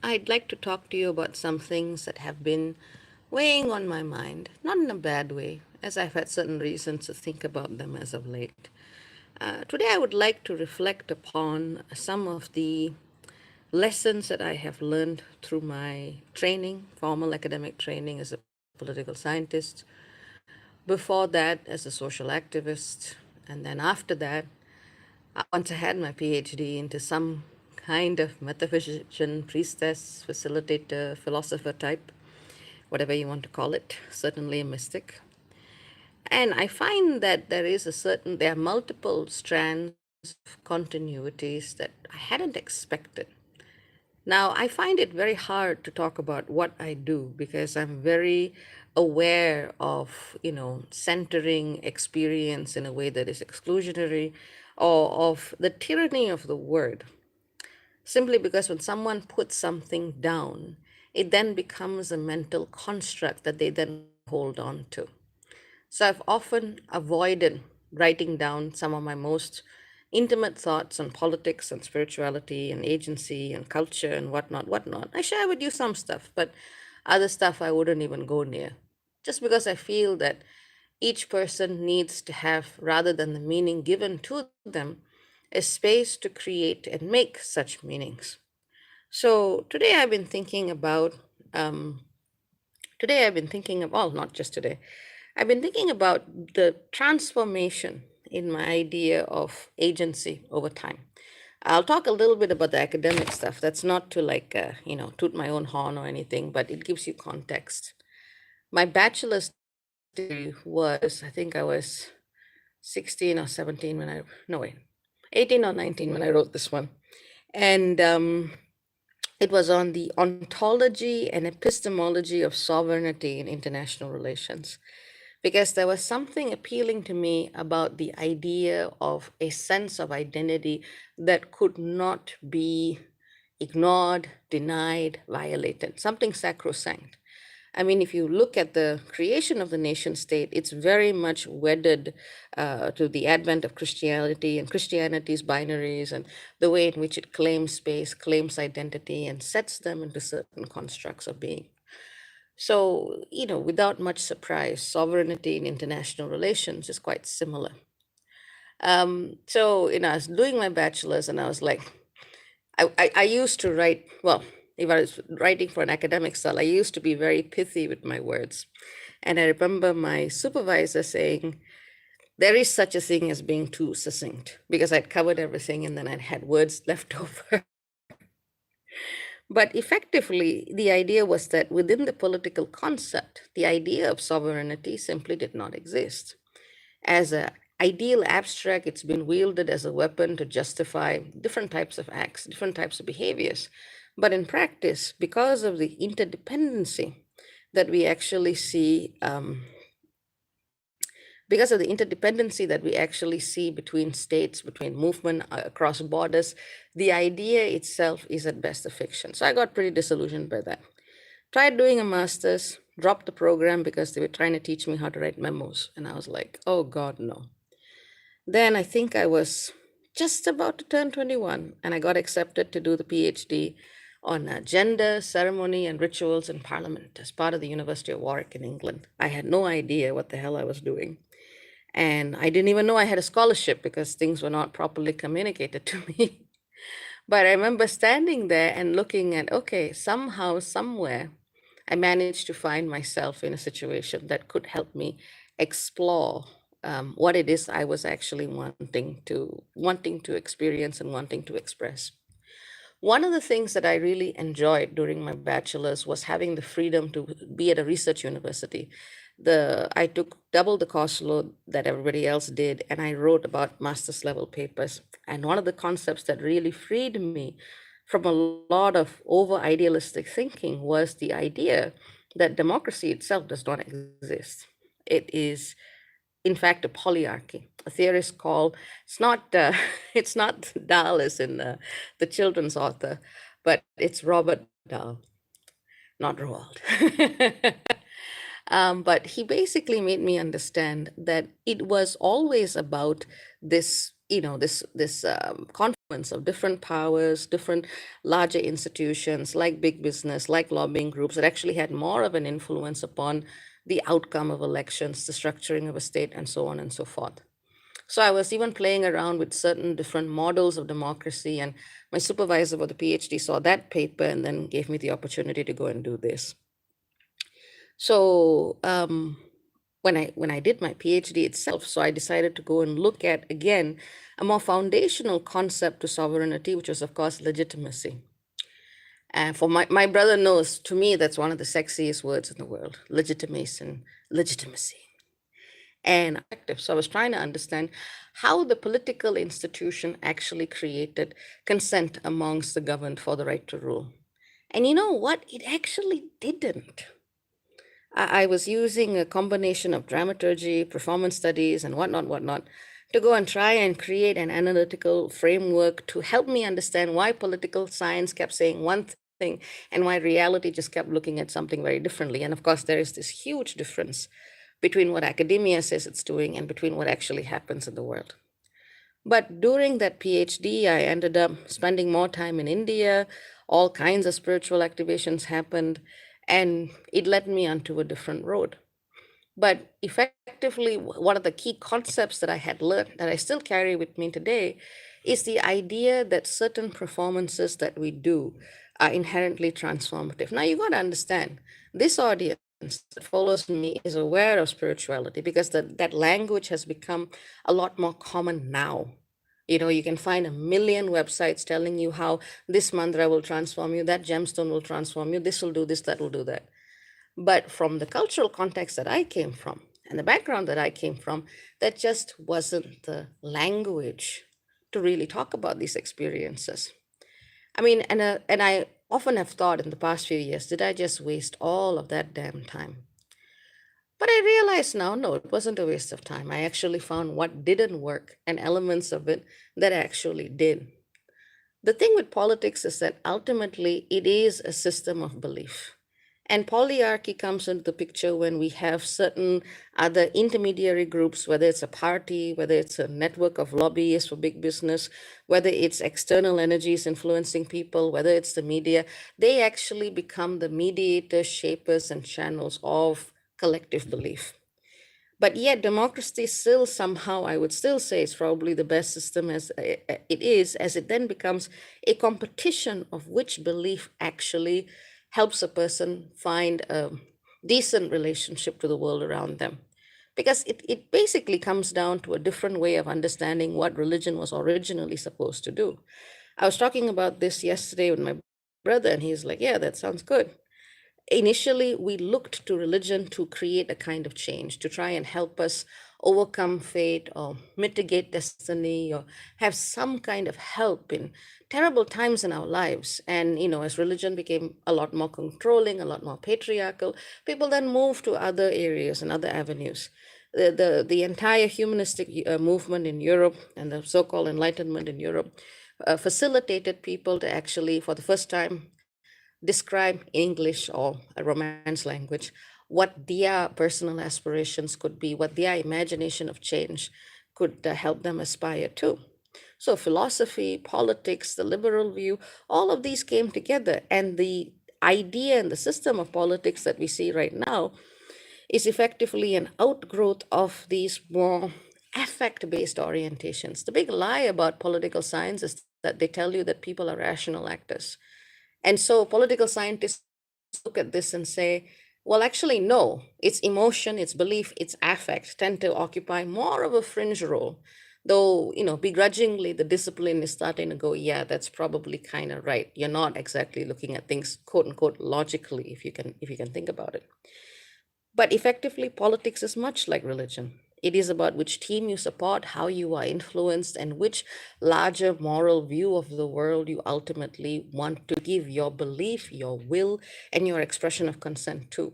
I'd like to talk to you about some things that have been weighing on my mind, not in a bad way, as I've had certain reasons to think about them as of late. Today, I would like to reflect upon some of the lessons that I have learned through my training, formal academic training as a political scientist, before that, as a social activist, and then after that, once I had my PhD into some kind of metaphysician, priestess, facilitator, philosopher type, whatever you want to call it, certainly a mystic. And I find that there are multiple strands of continuities that I hadn't expected. Now, I find it very hard to talk about what I do because I'm very aware of, centering experience in a way that is exclusionary or of the tyranny of the word. Simply because when someone puts something down, it then becomes a mental construct that they then hold on to. So I've often avoided writing down some of my most intimate thoughts on politics and spirituality and agency and culture and whatnot. I share with you some stuff, but other stuff I wouldn't even go near. Just because I feel that each person needs to have, rather than the meaning given to them, a space to create and make such meanings. So um, today I've been thinking of, well, not just today, I've been thinking about the transformation in my idea of agency over time. I'll talk a little bit about the academic stuff. That's not to toot my own horn or anything, but it gives you context. My bachelor's degree was, I think I was 16 or 17 when I, no wait, 18 or 19 when I wrote this one. And it was on the ontology and epistemology of sovereignty in international relations, because there was something appealing to me about the idea of a sense of identity that could not be ignored, denied, violated, something sacrosanct. I mean, if you look at the creation of the nation state, it's very much wedded to the advent of Christianity and Christianity's binaries and the way in which it claims space, claims identity, and sets them into certain constructs of being. So, without much surprise, sovereignty in international relations is quite similar. I was doing my bachelor's and I was like, I used to write, well, if I was writing for an academic style, I used to be very pithy with my words. And I remember my supervisor saying, there is such a thing as being too succinct, because I'd covered everything and then I'd had words left over. But effectively, the idea was that within the political concept, the idea of sovereignty simply did not exist. As an ideal abstract, it's been wielded as a weapon to justify different types of acts, different types of behaviors. But in practice, because of the interdependency that we actually see, between states, between movement across borders, the idea itself is at best a fiction. So I got pretty disillusioned by that. Tried doing a master's, dropped the program because they were trying to teach me how to write memos. And I was like, oh God, no. Then I think I was just about to turn 21, and I got accepted to do the PhD on gender, ceremony, and rituals in Parliament as part of the University of Warwick in England. I had no idea what the hell I was doing. And I didn't even know I had a scholarship because things were not properly communicated to me. But I remember standing there and looking at, okay, somehow, somewhere, I managed to find myself in a situation that could help me explore what it is I was actually wanting to experience and wanting to express. One of the things that I really enjoyed during my bachelor's was having the freedom to be at a research university. I took double the course load that everybody else did, and I wrote about master's level papers. And one of the concepts that really freed me from a lot of over idealistic thinking was the idea that democracy itself does not exist. It is, in fact, a polyarchy. A theorist called, it's not it's not Dahl as in the children's author, but it's Robert Dahl, not Roald. But he basically made me understand that it was always about this confluence of different powers, different larger institutions like big business, like lobbying groups that actually had more of an influence upon the outcome of elections, the structuring of a state, and so on and so forth. So I was even playing around with certain different models of democracy, and my supervisor for the PhD saw that paper and then gave me the opportunity to go and do this. So when I did my PhD itself, so I decided to go and look at again a more foundational concept to sovereignty, which was of course legitimacy. And for my brother knows, to me, that's one of the sexiest words in the world, legitimacy, legitimacy. And effective. So I was trying to understand how the political institution actually created consent amongst the governed for the right to rule. And you know what? It actually didn't. I was using a combination of dramaturgy, performance studies, and whatnot, to go and try and create an analytical framework to help me understand why political science kept saying one thing and why reality just kept looking at something very differently. And of course, there is this huge difference between what academia says it's doing and between what actually happens in the world. But during that PhD, I ended up spending more time in India. All kinds of spiritual activations happened, and it led me onto a different road. But effectively, one of the key concepts that I had learned that I still carry with me today is the idea that certain performances that we do are inherently transformative. Now, you got to understand, this audience that follows me is aware of spirituality because that language has become a lot more common now. You can find a million websites telling you how this mantra will transform you, that gemstone will transform you, this will do this, that will do that. But from the cultural context that I came from and the background that I came from, that just wasn't the language to really talk about these experiences. I mean, and I often have thought in the past few years, did I just waste all of that damn time? But I realize now, no, it wasn't a waste of time. I actually found what didn't work and elements of it that actually did. The thing with politics is that ultimately it is a system of belief. And polyarchy comes into the picture when we have certain other intermediary groups, whether it's a party, whether it's a network of lobbyists for big business, whether it's external energies influencing people, whether it's the media, they actually become the mediators, shapers, and channels of collective belief. But yet, democracy still somehow, I would still say, is probably the best system as it is, as it then becomes a competition of which belief actually helps a person find a decent relationship to the world around them. Because it basically comes down to a different way of understanding what religion was originally supposed to do. I was talking about this yesterday with my brother, and he's like, yeah, that sounds good. Initially, we looked to religion to create a kind of change, to try and help us overcome fate or mitigate destiny or have some kind of help in terrible times in our lives. And, as religion became a lot more controlling, a lot more patriarchal, people then moved to other areas and other avenues. The entire humanistic movement in Europe and the so-called enlightenment in Europe facilitated people to actually, for the first time, describe in English or a Romance language what their personal aspirations could be, what their imagination of change could help them aspire to. So, philosophy, politics, the liberal view, all of these came together. And the idea and the system of politics that we see right now is effectively an outgrowth of these more affect based orientations. The big lie about political science is that they tell you that people are rational actors. And so political scientists look at this and say, well, actually, no, its emotion, its belief, its affect tend to occupy more of a fringe role. Though, begrudgingly, the discipline is starting to go, yeah, that's probably kind of right. You're not exactly looking at things, quote unquote, logically, if you can think about it. But effectively, politics is much like religion. It is about which team you support, how you are influenced, and which larger moral view of the world you ultimately want to give your belief, your will, and your expression of consent to.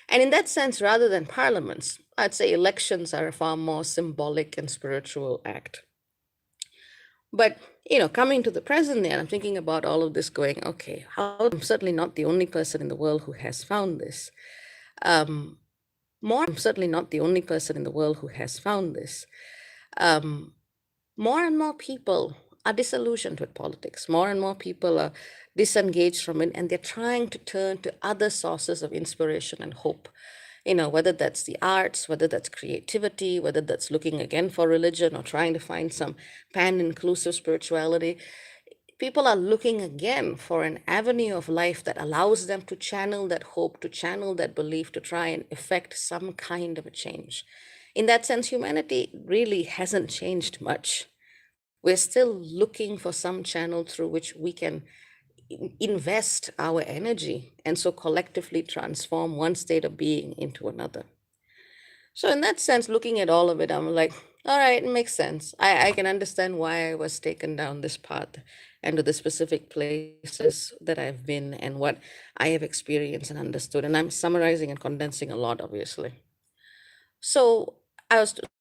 And in that sense, rather than parliaments, I'd say elections are a far more symbolic and spiritual act. But, coming to the present day, I'm thinking about all of this going, okay, I'm certainly not the only person in the world who has found this. I'm certainly not the only person in the world who has found this. more and more people are disillusioned with politics. More and more people are disengaged from it, and they're trying to turn to other sources of inspiration and hope. Whether that's the arts, whether that's creativity, whether that's looking again for religion or trying to find some pan inclusive spirituality. People are looking again for an avenue of life that allows them to channel that hope, to channel that belief, to try and effect some kind of a change. In that sense, humanity really hasn't changed much. We're still looking for some channel through which we can invest our energy and so collectively transform one state of being into another. So, in that sense, looking at all of it, I'm like, all right, it makes sense. I can understand why I was taken down this path and to the specific places that I've been and what I have experienced and understood. And I'm summarizing and condensing a lot, obviously. So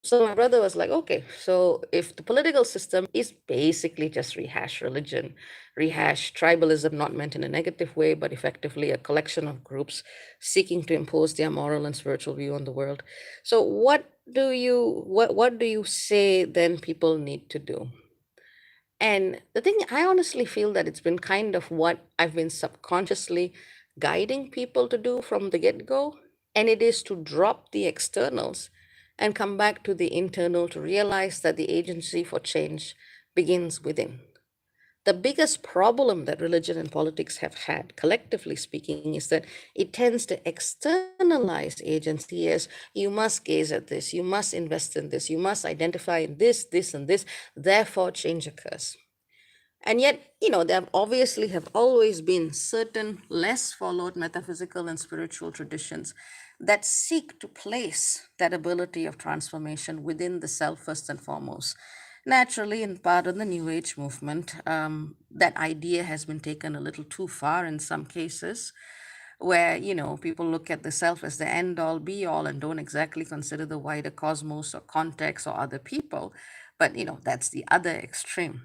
so my brother was like, okay, so if the political system is basically just rehash religion, rehash tribalism, not meant in a negative way, but effectively a collection of groups seeking to impose their moral and spiritual view on the world. So what do you say then people need to do? And the thing, I honestly feel that it's been kind of what I've been subconsciously guiding people to do from the get go. And it is to drop the externals and come back to the internal to realize that the agency for change begins within. The biggest problem that religion and politics have had, collectively speaking, is that it tends to externalize agency as you must gaze at this, you must invest in this, you must identify in this, and this, therefore change occurs. And yet, there obviously have always been certain less followed metaphysical and spiritual traditions that seek to place that ability of transformation within the self first and foremost. Naturally, in part of the New Age movement, that idea has been taken a little too far in some cases, where people look at the self as the end all be all and don't exactly consider the wider cosmos or context or other people. But that's the other extreme.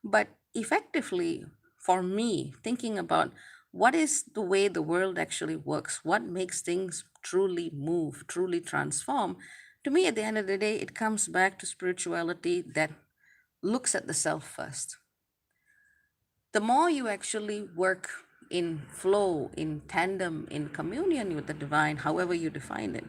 But effectively, for me, thinking about what is the way the world actually works, what makes things truly move, truly transform, to me, at the end of the day, it comes back to spirituality that looks at the self first. The more you actually work in flow, in tandem, in communion with the divine, however you define it,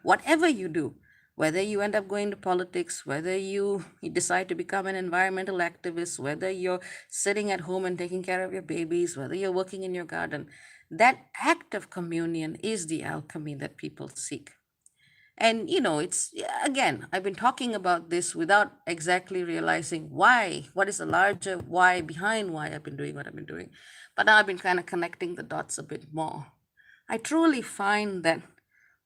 whatever you do, whether you end up going to politics, whether you decide to become an environmental activist, whether you're sitting at home and taking care of your babies, whether you're working in your garden, that act of communion is the alchemy that people seek. And it's, again, I've been talking about this without exactly realizing why, what is the larger why behind why I've been doing what I've been doing. But now I've been kind of connecting the dots a bit more. I truly find that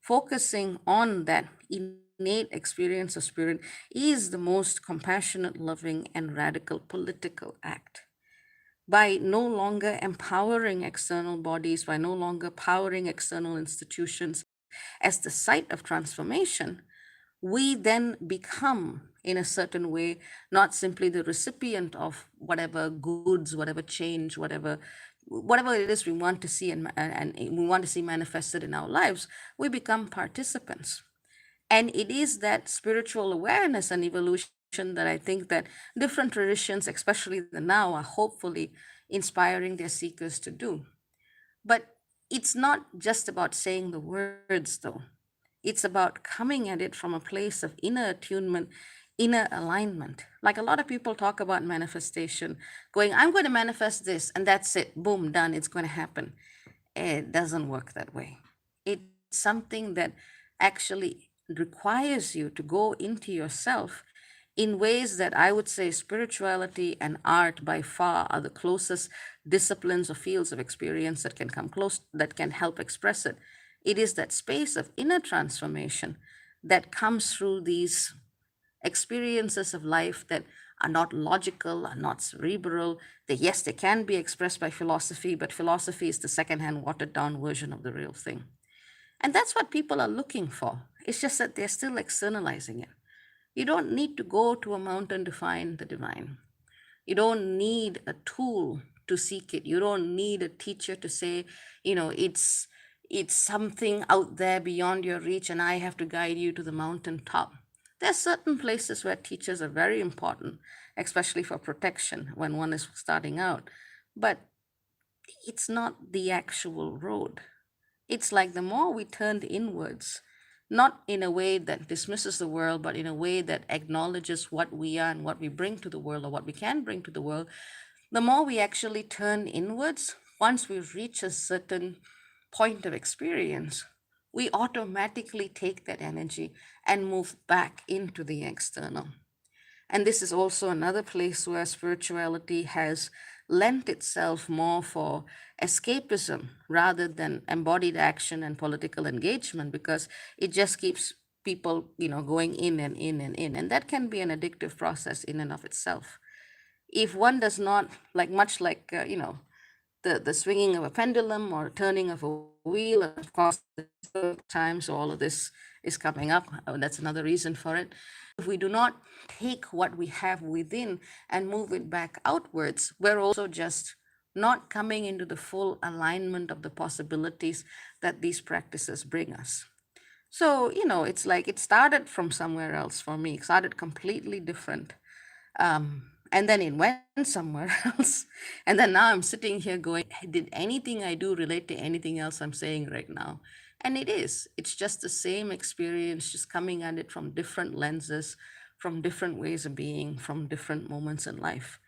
focusing on that innate experience of spirit is the most compassionate, loving, and radical political act. By no longer empowering external bodies, by no longer powering external institutions as the site of transformation, we then become, in a certain way, not simply the recipient of whatever goods, whatever change, whatever it is we want to see and we want to see manifested in our lives. We become participants. And it is that spiritual awareness and evolution that I think that different traditions, especially the now, are hopefully inspiring their seekers to do. But it's not just about saying the words, though. It's about coming at it from a place of inner attunement, inner alignment. Like a lot of people talk about manifestation, going, I'm going to manifest this, and that's it. Boom, done. It's going to happen. It doesn't work that way. It's something that actually requires you to go into yourself in ways that I would say spirituality and art by far are the closest disciplines or fields of experience that can come close, that can help express it. It is that space of inner transformation that comes through these experiences of life that are not logical, are not cerebral. They, yes, they can be expressed by philosophy, but philosophy is the secondhand, watered down version of the real thing. And that's what people are looking for. It's just that they're still externalizing it. You don't need to go to a mountain to find the divine. You don't need a tool to seek it. You don't need a teacher to say, it's something out there beyond your reach and I have to guide you to the mountain top. There's certain places where teachers are very important, especially for protection when one is starting out. But it's not the actual road. It's like the more we turned inwards, not in a way that dismisses the world, but in a way that acknowledges what we are and what we bring to the world or what we can bring to the world, the more we actually turn inwards, once we reach a certain point of experience, we automatically take that energy and move back into the external. And this is also another place where spirituality has lent itself more for escapism rather than embodied action and political engagement, because it just keeps people, going in and in and in. And that can be an addictive process in and of itself. If one does not, like, much like, the swinging of a pendulum or turning of a wheel, and of course, times all of this is coming up. That's another reason for it. If we do not take what we have within and move it back outwards, we're also just not coming into the full alignment of the possibilities that these practices bring us. So, it's like it started from somewhere else for me. It started completely different. And then it went somewhere else. And then now I'm sitting here going, did anything I do relate to anything else I'm saying right now? And it is. It's just the same experience, just coming at it from different lenses, from different ways of being, from different moments in life.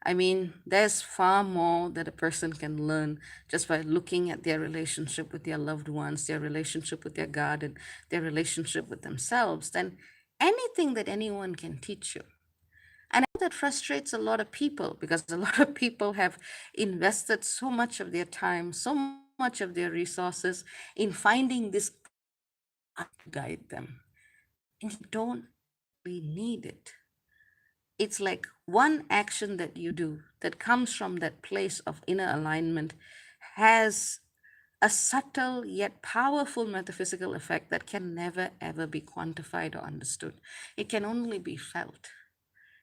I mean, there's far more that a person can learn just by looking at their relationship with their loved ones, their relationship with their God, and their relationship with themselves than anything that anyone can teach you. And I know that frustrates a lot of people because a lot of people have invested so much of their time, so much of their resources in finding this to guide them. And you don't actually need it. It's like one action that you do that comes from that place of inner alignment has a subtle yet powerful metaphysical effect that can never ever be quantified or understood. It can only be felt.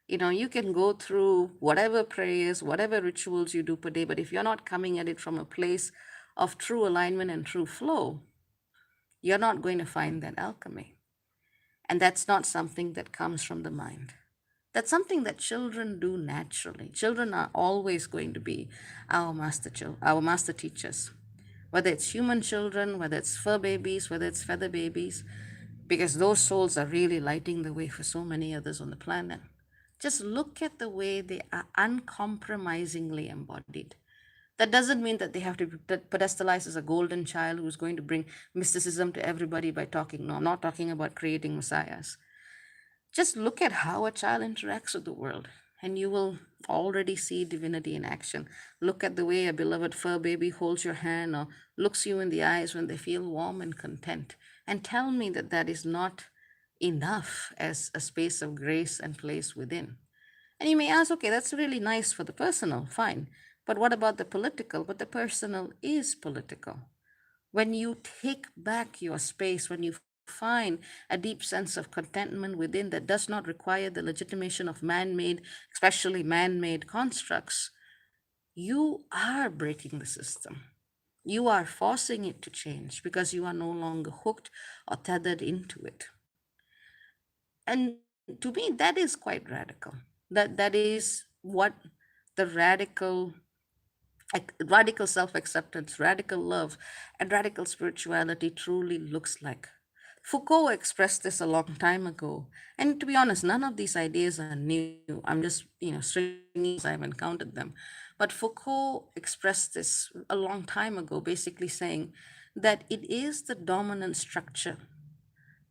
You can go through whatever prayers, whatever rituals you do per day, but if you're not coming at it from a place of true alignment and true flow, you're not going to find that alchemy. And that's not something that comes from the mind. That's something that children do naturally. Children are always going to be our master teachers, whether it's human children, whether it's fur babies, whether it's feather babies, because those souls are really lighting the way for so many others on the planet. Just look at the way they are uncompromisingly embodied. That doesn't mean that they have to be pedestalized as a golden child who's going to bring mysticism to everybody by talking. No, I'm not talking about creating messiahs. Just look at how a child interacts with the world, and you will already see divinity in action. Look at the way a beloved fur baby holds your hand or looks you in the eyes when they feel warm and content. And tell me that that is not enough as a space of grace and place within. And you may ask, okay, that's really nice for the personal, fine. But what about the political? But the personal is political. When you take back your space, when you find a deep sense of contentment within that does not require the legitimation of man made, especially man made constructs, you are breaking the system. You are forcing it to change because you are no longer hooked or tethered into it. And to me, that is quite radical. That is what the radical self-acceptance, radical love, and radical spirituality truly looks like. Foucault expressed this a long time ago. And to be honest, none of these ideas are new. I'm just, stringing as I've encountered them. But Foucault expressed this a long time ago, basically saying that it is the dominant structure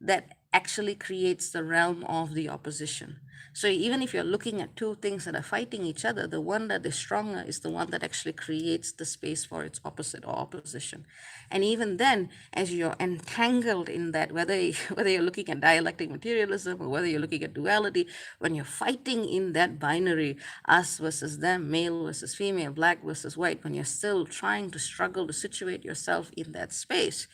that actually creates the realm of the opposition. So even if you're looking at two things that are fighting each other, the one that is stronger is the one that actually creates the space for its opposite or opposition. And even then, as you're entangled in that, whether whether you're looking at dialectic materialism or whether you're looking at duality, when you're fighting in that binary, us versus them, male versus female, black versus white, when you're still trying to struggle to situate yourself in that space,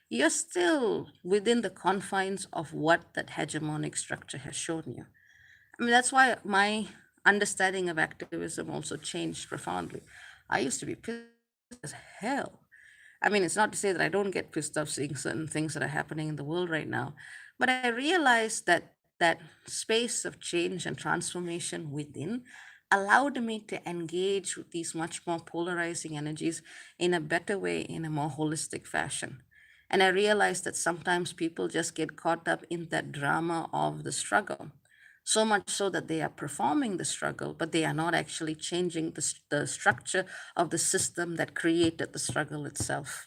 you're still within the confines of what that hegemonic structure has shown you. I mean, that's why my understanding of activism also changed profoundly. I used to be pissed as hell. I mean, it's not to say that I don't get pissed off seeing certain things that are happening in the world right now, but I realized that that space of change and transformation within allowed me to engage with these much more polarizing energies in a better way, in a more holistic fashion. And I realized that sometimes people just get caught up in that drama of the struggle, so much so that they are performing the struggle, but they are not actually changing the structure of the system that created the struggle itself.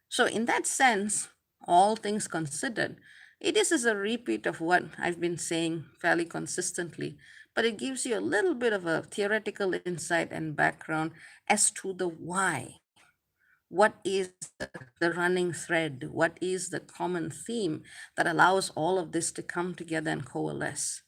So, in that sense, all things considered, it is a repeat of what I've been saying fairly consistently, but it gives you a little bit of a theoretical insight and background as to the why. What is the running thread? What is the common theme that allows all of this to come together and coalesce?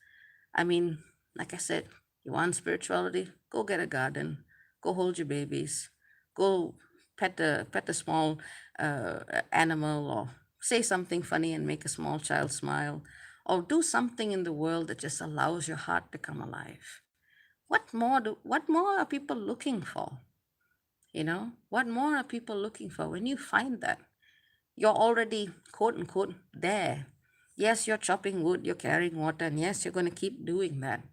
I mean, like I said, you want spirituality? Go get a garden. Go hold your babies. Go pet a small animal, or say something funny and make a small child smile, or do something in the world that just allows your heart to come alive. What more are people looking for? What more are people looking for? When you find that, you're already, quote unquote, there. Yes, you're chopping wood, you're carrying water, and yes, you're going to keep doing that,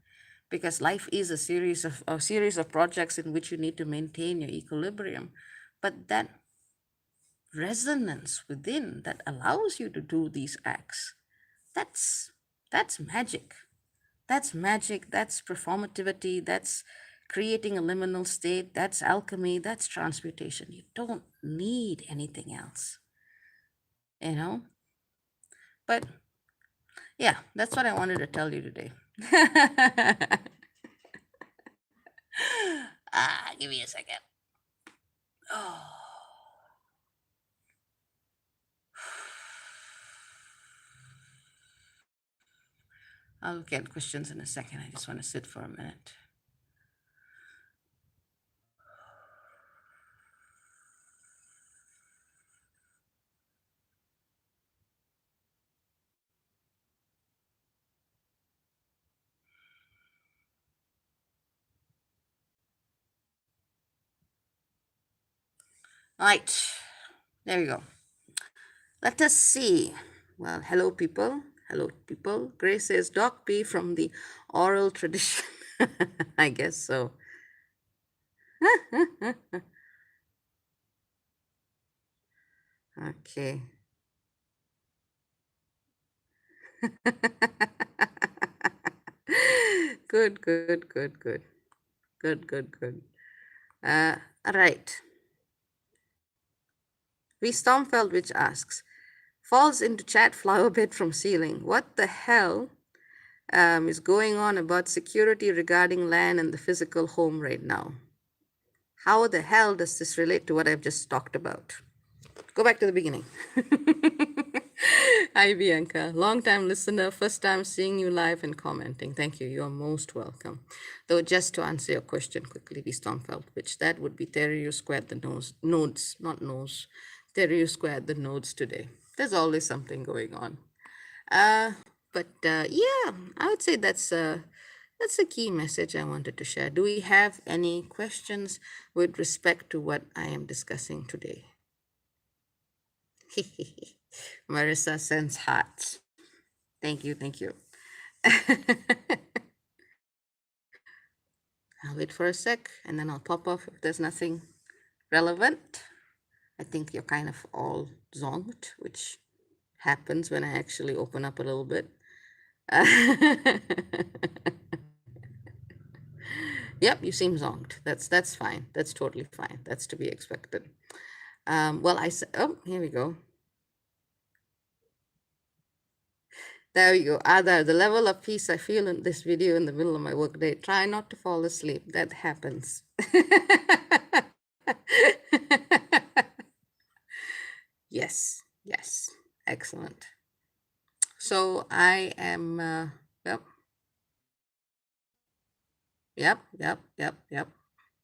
because life is a series of projects in which you need to maintain your equilibrium. But that resonance within that allows you to do these acts, that's that's magic. That's magic, that's performativity, that's creating a liminal state, that's alchemy, that's transmutation. You don't need anything else, you know? But yeah, that's what I wanted to tell you today. Give me a second. Oh, I'll look at questions in a second. I just want to sit for a minute. All right, there we go. Let us see. Well, hello, people. Hello, people. Grace says, Doc P from the oral tradition. I guess so. Okay. Good, good, good, good. Good, good, good. All right. V Stormfeld, which asks, falls into chat flower bed from ceiling. What the hell is going on about security regarding land and the physical home right now? How the hell does this relate to what I've just talked about? Go back to the beginning. Hi, Bianca. Long time listener, first time seeing you live and commenting. Thank you. You are most welcome. Though, just to answer your question quickly, the Stormfeld, which that would be Therio squared the nodes, not nose. Therio squared the nodes today. There's always something going on. But yeah, I would say that's a key message I wanted to share. Do we have any questions with respect to what I am discussing today? Marissa sends hearts. Thank you, thank you. I'll wait for a sec and then I'll pop off if there's nothing relevant. I think you're kind of all zonked, which happens when I actually open up a little bit. Yep, you seem zonked. That's fine. That's totally fine. That's to be expected. Well, I said, oh, here we go. There we go. Ada, the level of peace I feel in this video in the middle of my workday. Try not to fall asleep. That happens. Yes, yes. Excellent. So I am, yep. Yep.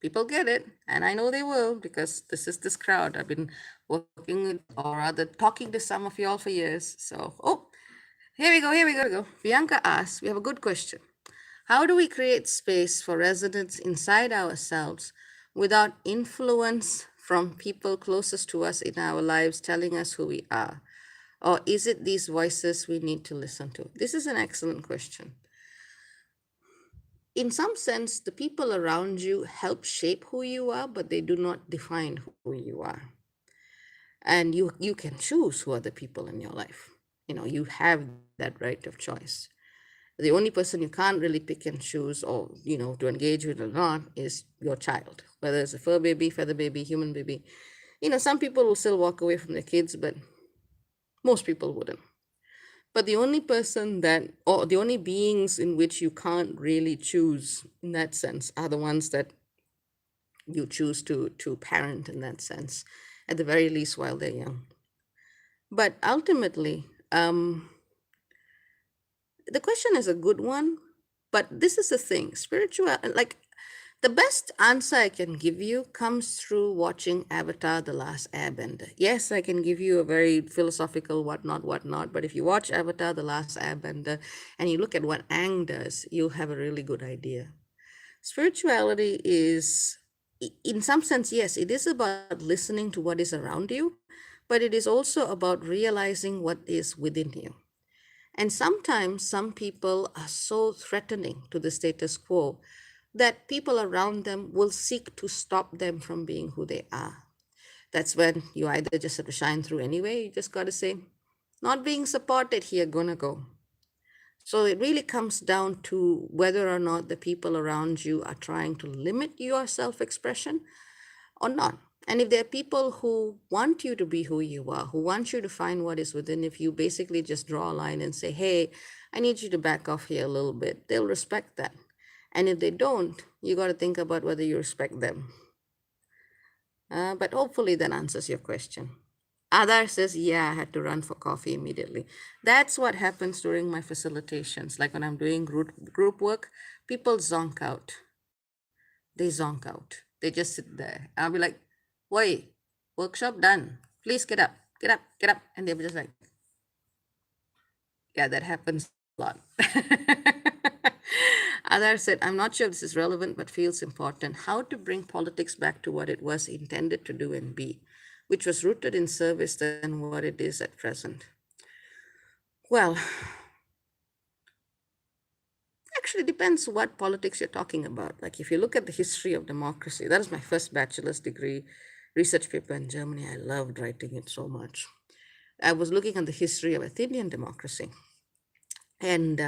People get it, and I know they will, because this is this crowd I've been working with, or rather talking to some of y'all for years. So, oh, here we go. Bianca asks, we have a good question. How do we create space for resonance inside ourselves without influence from people closest to us in our lives telling us who we are? Or is it these voices we need to listen to? This is an excellent question. In some sense, the people around you help shape who you are, but they do not define who you are. And you can choose who are the people in your life. You have that right of choice. The only person you can't really pick and choose, or to engage with or not, is your child, whether it's a fur baby, feather baby, human baby. Some people will still walk away from their kids, but most people wouldn't. But the only person that, or the only beings in which you can't really choose in that sense, are the ones that you choose to parent in that sense, at the very least while they're young. But ultimately, the question is a good one, but this is the thing. Spiritual, like, the best answer I can give you comes through watching Avatar: The Last Airbender. Yes, I can give you a very philosophical whatnot, but if you watch Avatar: The Last Airbender and you look at what Aang does, you'll have a really good idea. Spirituality is, in some sense, yes, it is about listening to what is around you, but it is also about realizing what is within you. And sometimes some people are so threatening to the status quo that people around them will seek to stop them from being who they are. That's when you either just have to shine through anyway. You just got to say, not being supported here, gonna go. So it really comes down to whether or not the people around you are trying to limit your self expression or not. And if there are people who want you to be who you are, who want you to find what is within, if you basically just draw a line and say, hey, I need you to back off here a little bit, they'll respect that. And if they don't, you got to think about whether you respect them. But hopefully that answers your question. Adar says, yeah, I had to run for coffee immediately. That's what happens during my facilitations. Like when I'm doing group work, people zonk out. They zonk out. They just sit there. I'll be like, wait, workshop done. Please get up, get up, get up. And they'll be just like, yeah, that happens a lot. Adar said, I'm not sure if this is relevant, but feels important. How to bring politics back to what it was intended to do and be, which was rooted in service than what it is at present. Well, actually depends what politics you're talking about. Like if you look at the history of democracy, that is my first bachelor's degree research paper in Germany. I loved writing it so much. I was looking at the history of Athenian democracy. And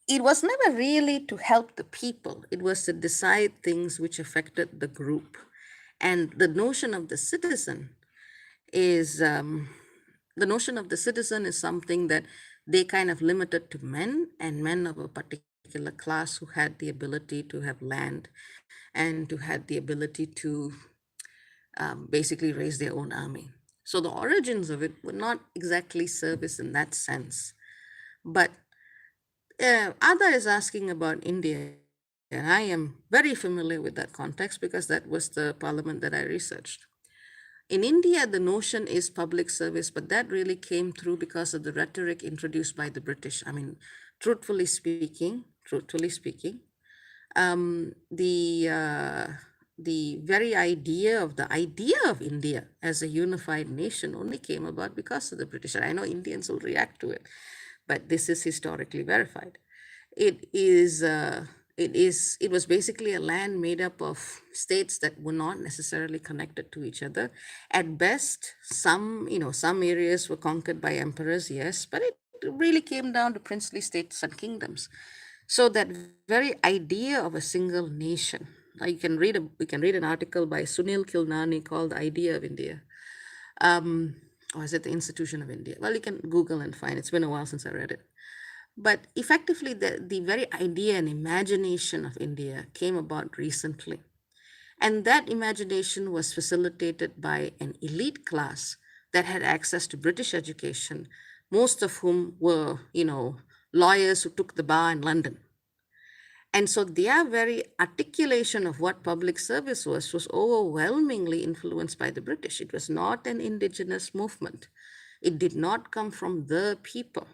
it was never really to help the people. It was to decide things which affected the group. And the notion of the citizen is something that they kind of limited to men, and men of a particular class who had the ability to have land and who had the ability to basically raise their own army. So the origins of it were not exactly service in that sense. But Ada is asking about India, and I am very familiar with that context because that was the parliament that I researched. In India, the notion is public service, but that really came through because of the rhetoric introduced by the British. I mean, truthfully speaking, the very idea of India as a unified nation only came about because of the British. And I know Indians will react to it, but this is historically verified. It was basically a land made up of states that were not necessarily connected to each other. At best, some areas were conquered by emperors, yes, but it really came down to princely states and kingdoms. So that very idea of a single nation, we can read an article by Sunil Kilnani called The Idea of India. Or is it The Institution of India? Well, you can Google and find it. It's been a while since I read it. But effectively, the very idea and imagination of India came about recently. And that imagination was facilitated by an elite class that had access to British education, most of whom were, lawyers who took the bar in London. And so their very articulation of what public service was overwhelmingly influenced by the British. It was not an indigenous movement. It did not come from the people.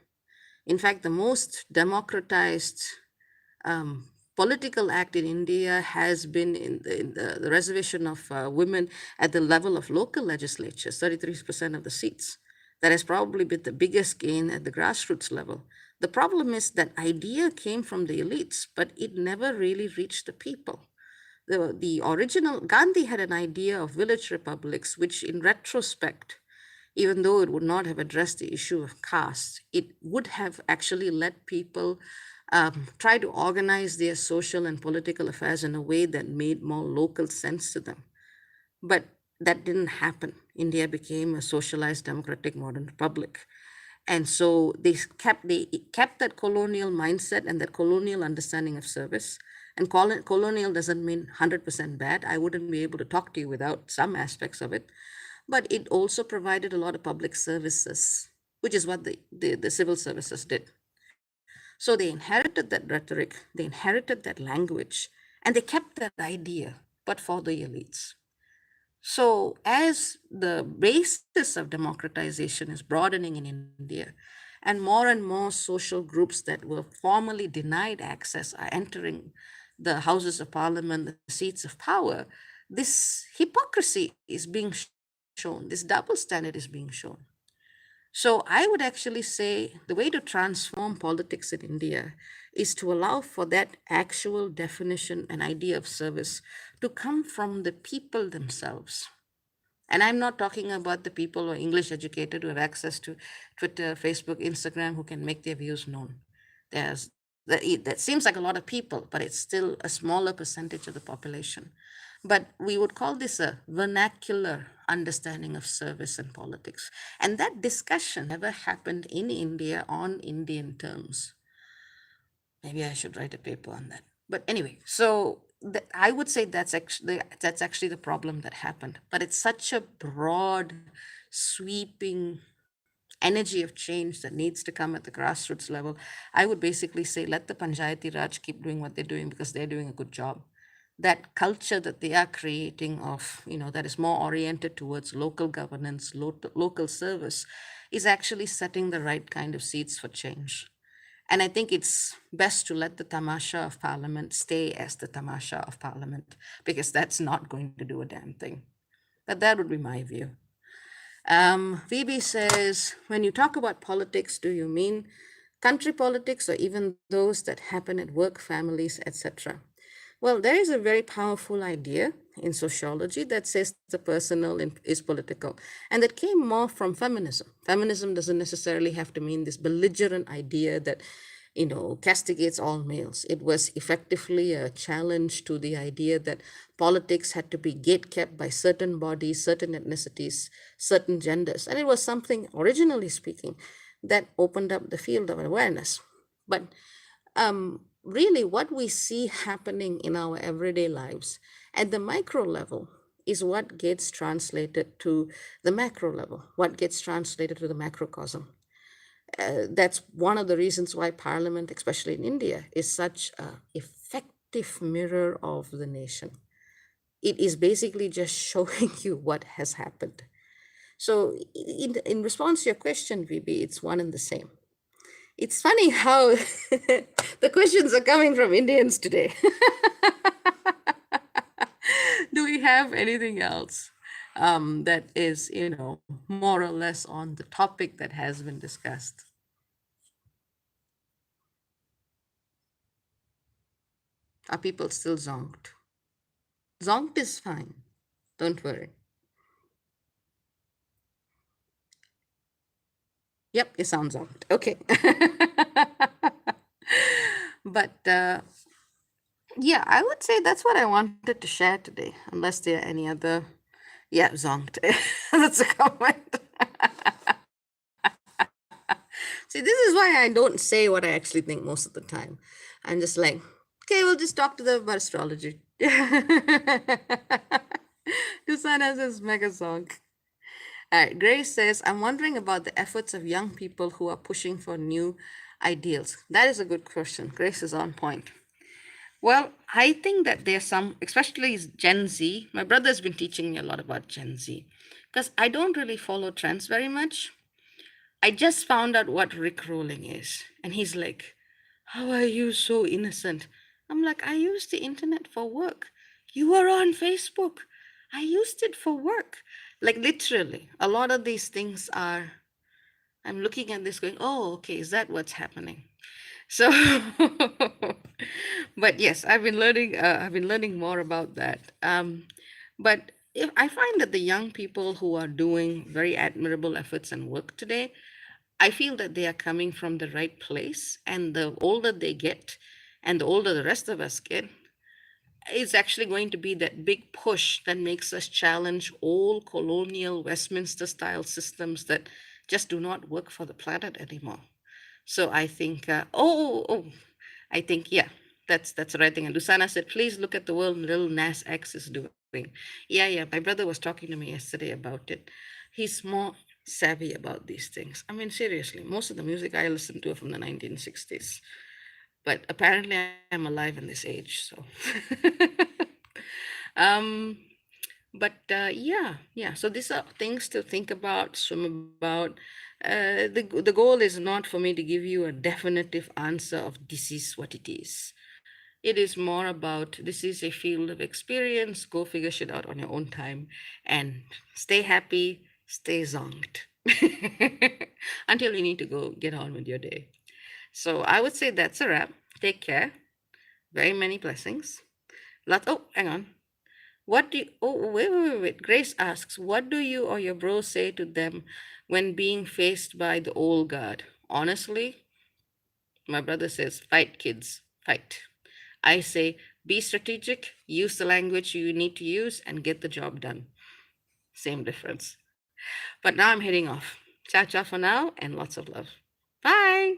In fact, the most democratized political act in India has been in the reservation of women at the level of local legislatures, 33% of the seats. That has probably been the biggest gain at the grassroots level. The problem is that idea came from the elites, but it never really reached the people. The original Gandhi had an idea of village republics, which in retrospect, even though it would not have addressed the issue of caste, it would have actually let people try to organize their social and political affairs in a way that made more local sense to them. But that didn't happen. India became a socialized democratic modern republic. And so they kept that colonial mindset and that colonial understanding of service. And colonial doesn't mean 100% bad. I wouldn't be able to talk to you without some aspects of it. But it also provided a lot of public services, which is what the civil services did. So they inherited that rhetoric, they inherited that language, and they kept that idea, but for the elites. So, as the basis of democratization is broadening in India, and more social groups that were formerly denied access are entering the houses of parliament, the seats of power, this hypocrisy is being shown, this double standard is being shown. So, I would actually say the way to transform politics in India is to allow for that actual definition and idea of service to come from the people themselves. And I'm not talking about the people who are English educated who have access to Twitter, Facebook, Instagram, who can make their views known. That seems like a lot of people, but it's still a smaller percentage of the population. But we would call this a vernacular understanding of service and politics. And that discussion never happened in India on Indian terms. Maybe I should write a paper on that. But anyway, so I would say that's actually the problem that happened. But it's such a broad, sweeping energy of change that needs to come at the grassroots level. I would basically say let the Panchayati Raj keep doing what they're doing because they're doing a good job. That culture that they are creating of, that is more oriented towards local governance, local service, is actually setting the right kind of seeds for change. And I think it's best to let the tamasha of parliament stay as the tamasha of parliament, because that's not going to do a damn thing. But that would be my view. VB says, when you talk about politics, do you mean country politics or even those that happen at work, families, etc.? Well, there is a very powerful idea in sociology that says the personal is political, and that came more from feminism. Feminism doesn't necessarily have to mean this belligerent idea that castigates all males. It was effectively a challenge to the idea that politics had to be gatekept by certain bodies, certain ethnicities, certain genders. And it was something, originally speaking, that opened up the field of awareness. But really, what we see happening in our everyday lives at the micro level is what gets translated to the macro level, what gets translated to the macrocosm. That's one of the reasons why Parliament, especially in India, is such an effective mirror of the nation. It is basically just showing you what has happened. So, in response to your question, VB, it's one and the same. It's funny how the questions are coming from Indians today. Do we have anything else that is, more or less on the topic that has been discussed? Are people still zonked? Zonked is fine. Don't worry. Yep, you sound zonked. Okay. But yeah, I would say that's what I wanted to share today, unless there are any other. Yeah, zonked. That's a comment. See, this is why I don't say what I actually think most of the time. I'm just like, okay, we'll just talk to them about astrology. Tusana says mega zonk. All right, Grace says, I'm wondering about the efforts of young people who are pushing for new ideals. That is a good question. Grace is on point. Well, I think that there's some, especially Gen Z. My brother's been teaching me a lot about Gen Z because I don't really follow trends very much. I just found out what Rickrolling is. And he's like, how are you so innocent? I'm like, I use the internet for work. You are on Facebook. I used it for work. Like literally, a lot of these things are I'm looking at this going, oh, okay, is that what's happening? So, but yes, I've been learning. I've been learning more about that. But if I find that the young people who are doing very admirable efforts and work today, I feel that they are coming from the right place. And the older they get, and the older the rest of us get, is actually going to be that big push that makes us challenge all colonial Westminster style systems that just do not work for the planet anymore. So I think, I think, yeah, that's the right thing. And Lusana said, please look at the world little Nas X is doing. Yeah, my brother was talking to me yesterday about it. He's more savvy about these things. I mean, seriously, most of the music I listen to are from the 1960s. But apparently I'm alive in this age, so. um, but so these are things to think about, swim about. The goal is not for me to give you a definitive answer of this is what it is. It is more about this is a field of experience. Go figure shit out on your own time and stay happy, stay zonked until you need to go get on with your day. So I would say that's a wrap. Take care. Very many blessings. Hang on. What do you, oh, wait. Grace asks, what do you or your bro say to them when being faced by the old guard? Honestly, my brother says, fight, kids, fight. I say, be strategic, use the language you need to use, and get the job done. Same difference. But now I'm heading off. Ciao, ciao for now, and lots of love. Bye.